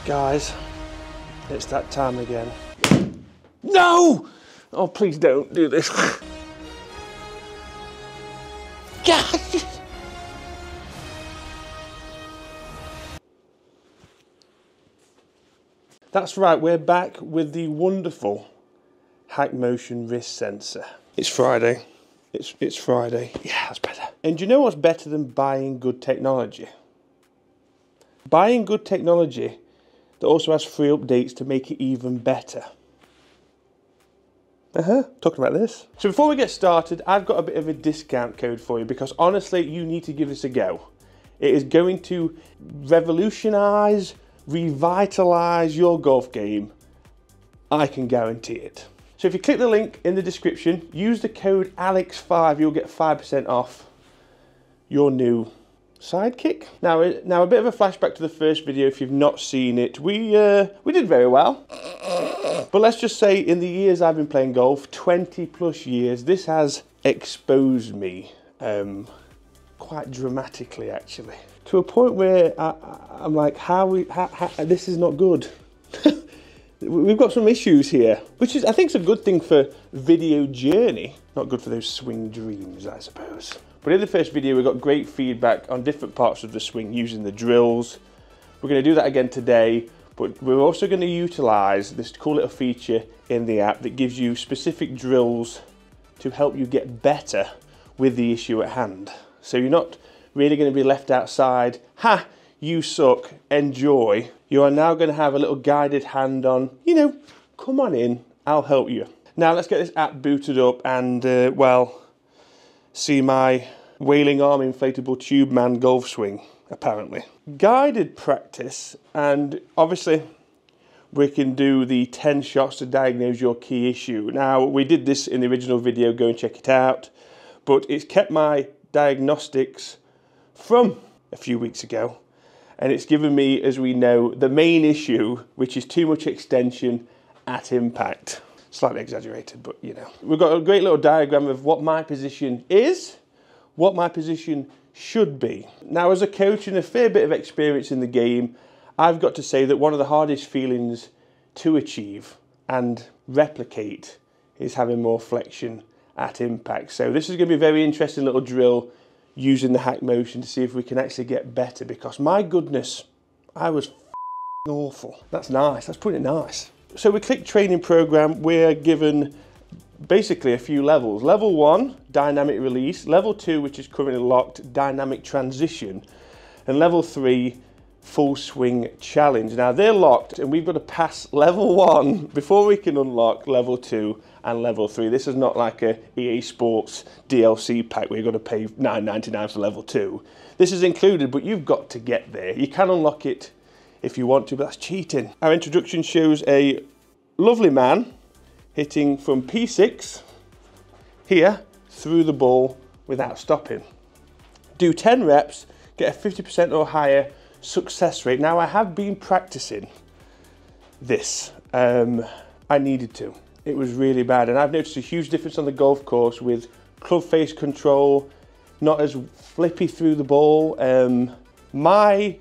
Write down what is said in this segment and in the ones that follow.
Guys, it's that time again. No! Oh, please don't do this. Guys! That's right, we're back with the wonderful Hackmotion Wrist Sensor. It's Friday. It's Friday. Yeah, that's better. And do you know what's better than buying good technology? Buying good technology that also has free updates to make it even better. Talking about this. So before we get started, I've got a bit of a discount code for you because honestly, you need to give this a go. It is going to revolutionize, revitalize your golf game. I can guarantee it. So if you click the link in the description, use the code ALEX5, you'll get 5% off your new sidekick. Now a bit of a flashback to the first video if you've not seen it. We did very well. But let's just say in the years I've been playing golf, 20 plus years, this has exposed me quite dramatically actually. To a point where I'm like, this is not good. We've got some issues here, which is, I think, is a good thing for video journey. Not good for those swing dreams, I suppose. But in the first video, we got great feedback on different parts of the swing using the drills. We're going to do that again today, but we're also going to utilize this cool little feature in the app that gives you specific drills to help you get better with the issue at hand. So you're not really going to be left outside, ha, you suck, enjoy. You are now going to have a little guided hand on, you know, come on in, I'll help you. Now let's get this app booted up and, well, see my wailing arm inflatable tube man golf swing, apparently. Guided practice, and obviously we can do the 10 shots to diagnose your key issue. Now, we did this in the original video, go and check it out, but it's kept my diagnostics from a few weeks ago, and it's given me, as we know, the main issue, which is too much extension at impact. Slightly exaggerated, but you know. We've got a great little diagram of what my position is, what my position should be. Now, as a coach and a fair bit of experience in the game, I've got to say that one of the hardest feelings to achieve and replicate is having more flexion at impact. So this is going to be a very interesting little drill using the Hackmotion to see if we can actually get better, because my goodness, I was awful. That's nice, that's putting it nice. So we click training program, we're given basically a few levels. Level 1, dynamic release. Level 2, which is currently locked, dynamic transition. And level 3, full swing challenge. Now they're locked and we've got to pass level 1 before we can unlock level 2 and level 3. This is not like a EA Sports DLC pack where you've got to pay $9.99 for level 2. This is included, but you've got to get there. You can unlock it if you want to, but that's cheating. Our introduction shows a lovely man hitting from P6 here through the ball without stopping. Do 10 reps, get a 50% or higher success rate. Now I have been practicing this. I needed to. It was really bad, and I've noticed a huge difference on the golf course with club face control, not as flippy through the ball. My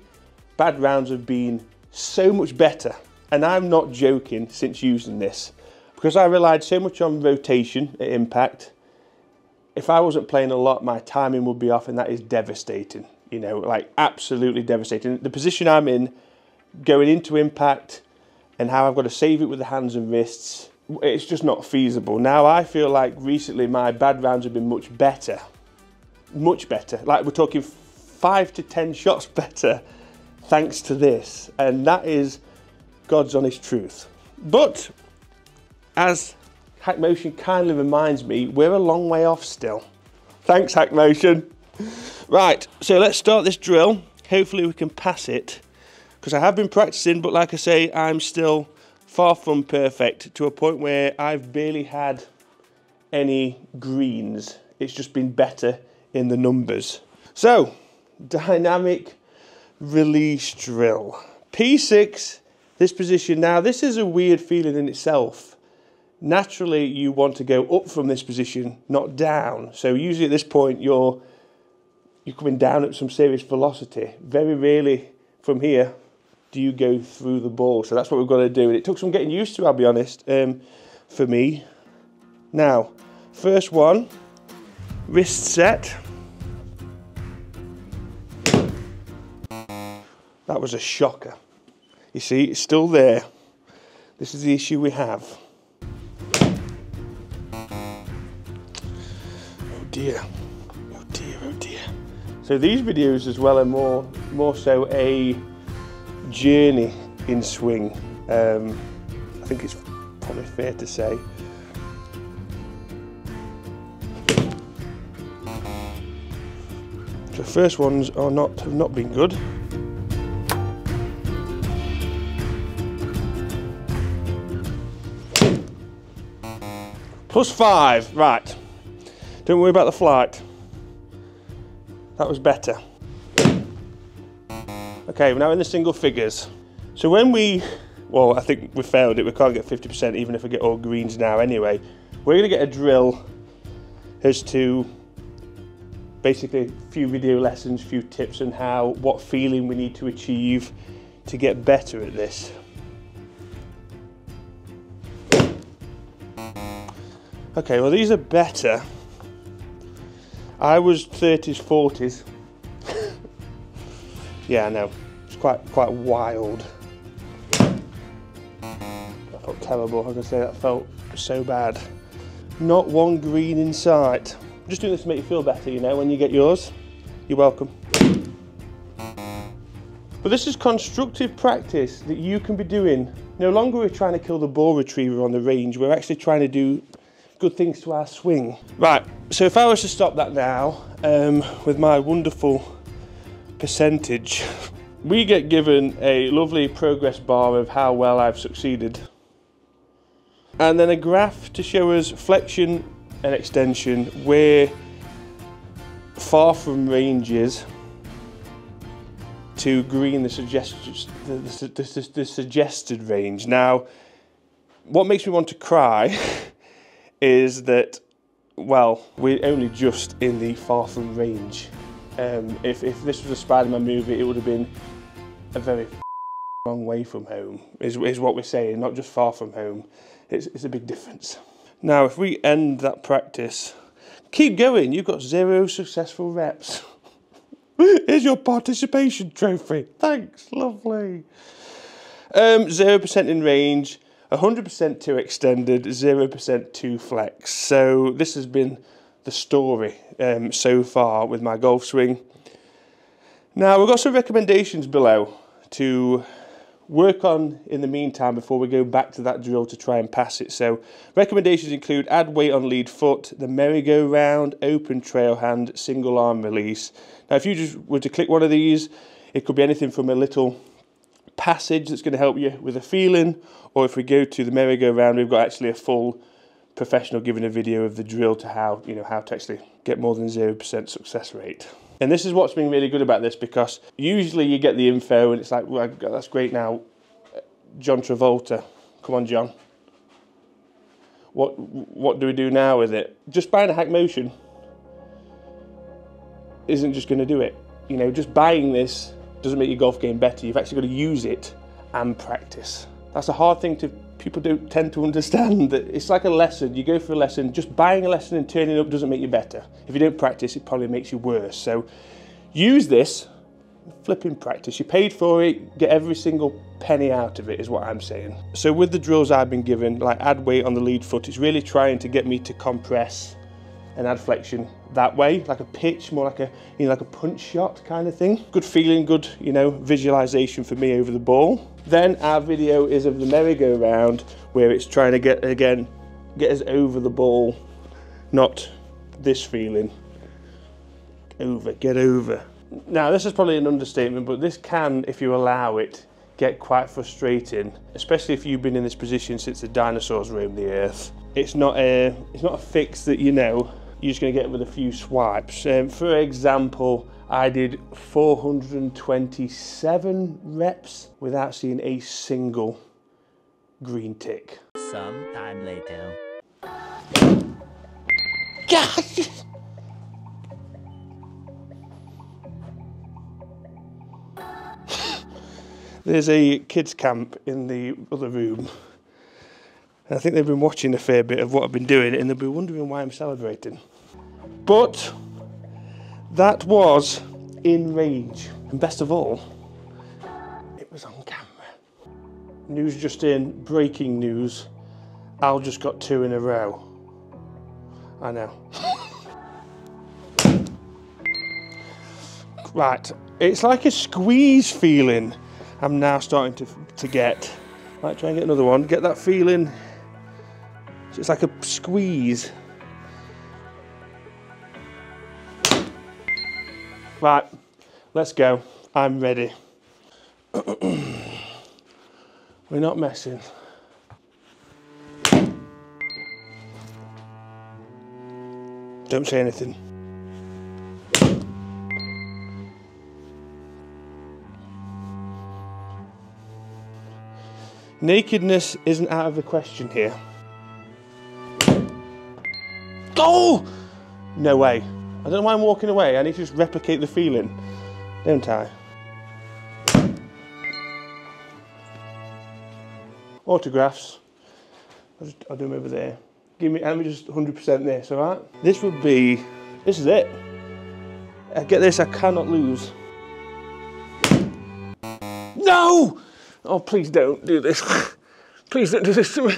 bad rounds have been so much better, and I'm not joking, since using this, because I relied so much on rotation at impact. If I wasn't playing a lot, my timing would be off, and that is devastating, you know, like absolutely devastating. The position I'm in, going into impact, and how I've got to save it with the hands and wrists, it's just not feasible. Now I feel like recently my bad rounds have been much better, like we're talking 5 to 10 shots better, thanks to this, and that is God's honest truth. But as Hackmotion kindly reminds me, we're a long way off still. Thanks, Hackmotion. Right, so let's start this drill. Hopefully we can pass it, because I have been practicing, but like I say, I'm still far from perfect, to a point where I've barely had any greens. It's just been better in the numbers. So, dynamic release drill. P6, this position. Now, this is a weird feeling in itself. Naturally, you want to go up from this position, not down. So usually at this point, you're coming down at some serious velocity. Very rarely from here, do you go through the ball? So that's what we've got to do. And it took some getting used to, I'll be honest, for me. Now, first one, wrist set. That was a shocker. You see, it's still there. This is the issue we have. Oh dear, oh dear, oh dear. So these videos as well are more so a journey in swing. I think it's probably fair to say. The first ones have not been good. +5, right. Don't worry about the flight. That was better. Okay, we're now in the single figures. So when well, I think we failed it. We can't get 50% even if we get all greens now anyway. We're gonna get a drill as to basically a few video lessons, few tips on what feeling we need to achieve to get better at this. Okay, well these are better. I was 30s, 40s. Yeah, I know. It's quite wild. That felt terrible. I was gonna say that felt so bad. Not one green in sight. I'm just doing this to make you feel better, you know, when you get yours. You're welcome. But this is constructive practice that you can be doing. No longer we're trying to kill the ball retriever on the range. We're actually trying to do good things to our swing. Right, so if I was to stop that now, with my wonderful percentage, we get given a lovely progress bar of how well I've succeeded. And then a graph to show us flexion and extension, where far from ranges to green the suggested range. Now, what makes me want to cry is that, well, we're only just in the far from range. If this was a Spider-Man movie, it would have been a very long way from home, is what we're saying, not just far from home. It's a big difference. Now, if we end that practice, keep going, you've got 0 successful reps. Here's your participation trophy. Thanks, lovely. 0% in range, 100% too extended, 0% too flex. So this has been the story so far with my golf swing. Now we've got some recommendations below to work on in the meantime before we go back to that drill to try and pass it. So recommendations include add weight on lead foot, the merry-go-round, open trail hand, single arm release. Now if you just were to click one of these, it could be anything from a little passage that's going to help you with a feeling, or if we go to the merry-go-round, we've got actually a full professional giving a video of the drill to how to actually get more than 0% success rate. And this is what's been really good about this, because usually you get the info and it's like, well, that's great now, John Travolta, come on John, what do we do now with it? Just buying a Hackmotion isn't just going to do it. You know, just buying this doesn't make your golf game better. You've actually got to use it and practice. That's a hard thing people don't tend to understand, that it's like a lesson. You go for a lesson, just buying a lesson and turning up doesn't make you better. If you don't practice, it probably makes you worse. So use this, flipping practice. You paid for it, get every single penny out of it is what I'm saying. So with the drills I've been given, like add weight on the lead foot, it's really trying to get me to compress and add flexion that way, like a pitch, more like a, like a punch shot kind of thing. Good feeling, good, visualization for me over the ball. Then our video is of the merry-go-round, where it's trying to get us over the ball, not this feeling. Get over. Now this is probably an understatement, but this can, if you allow it, get quite frustrating, especially if you've been in this position since the dinosaurs roamed the earth. It's not a fix that you're just going to get with a few swipes. For example, I did 427 reps without seeing a single green tick. Some time later. Gosh! There's a kids camp in the other room. And I think they've been watching a fair bit of what I've been doing and they'll be wondering why I'm celebrating. But that was in range. And best of all, it was on camera. News just in, breaking news. Al just got 2 in a row. I know. Right, it's like a squeeze feeling I'm now starting to get. Might try and get another one, get that feeling. So it's like a squeeze. Right, let's go. I'm ready. We're not messing. Don't say anything. Nakedness isn't out of the question here. Oh! No way. I don't know why I'm walking away. I need to just replicate the feeling, don't I? Autographs. I'll do them over there. Let me just 100% this, alright? This is it. I get this, I cannot lose. No! Oh, please don't do this. Please don't do this to me.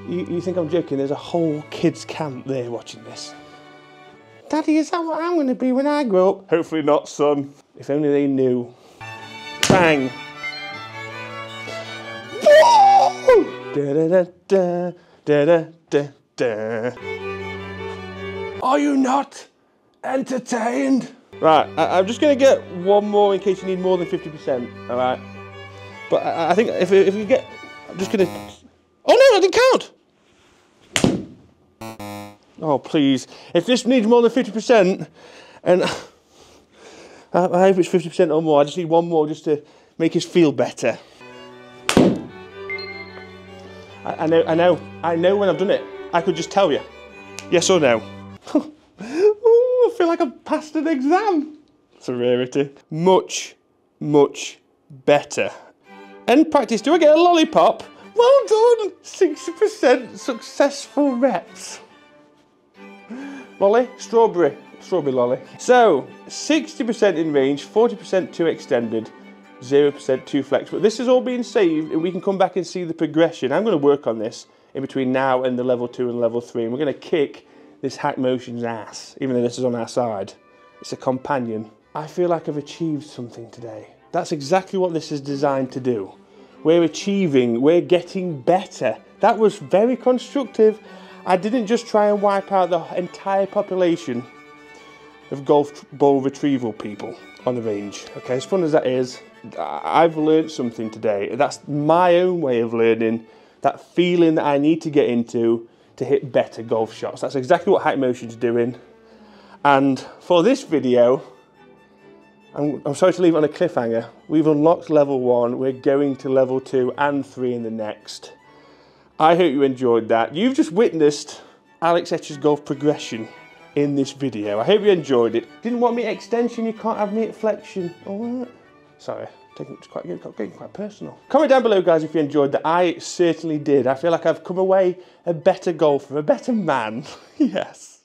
You think I'm joking? There's a whole kids camp there watching this. Daddy, is that what I'm going to be when I grow up? Hopefully not, son. If only they knew. Bang. Da, da, da, da, da, da, da. Are you not entertained? Right, I'm just going to get one more in case you need more than 50%, all right? But I think if you get, I'm just going to, oh no, I didn't count! Oh, please. If this needs more than 50%, and I hope it's 50% or more, I just need one more just to make us feel better. I know when I've done it. I could just tell you. Yes or no? Ooh, I feel like I've passed an exam. It's a rarity. Much, much better. End practice, do I get a lollipop? Well done, 60% successful reps. Lolly, strawberry lolly. So, 60% in range, 40% too extended, 0% too flex. But this is all being saved and we can come back and see the progression. I'm going to work on this in between now and the level 2 and level 3. And we're going to kick this Hackmotion's ass, even though this is on our side. It's a companion. I feel like I've achieved something today. That's exactly what this is designed to do. We're achieving, we're getting better. That was very constructive. I didn't just try and wipe out the entire population of golf ball retrieval people on the range. Okay, as fun as that is, I've learned something today. That's my own way of learning, that feeling that I need to get into to hit better golf shots. That's exactly what Hackmotion's doing. And for this video, I'm sorry to leave it on a cliffhanger. We've unlocked level 1, we're going to level 2 and 3 in the next. I hope you enjoyed that. You've just witnessed Alex Etches' golf progression in this video. I hope you enjoyed it. Didn't want me at extension, you can't have me at flexion. Alright. Sorry, getting quite personal. Comment down below, guys, if you enjoyed that. I certainly did. I feel like I've come away a better golfer, a better man. Yes.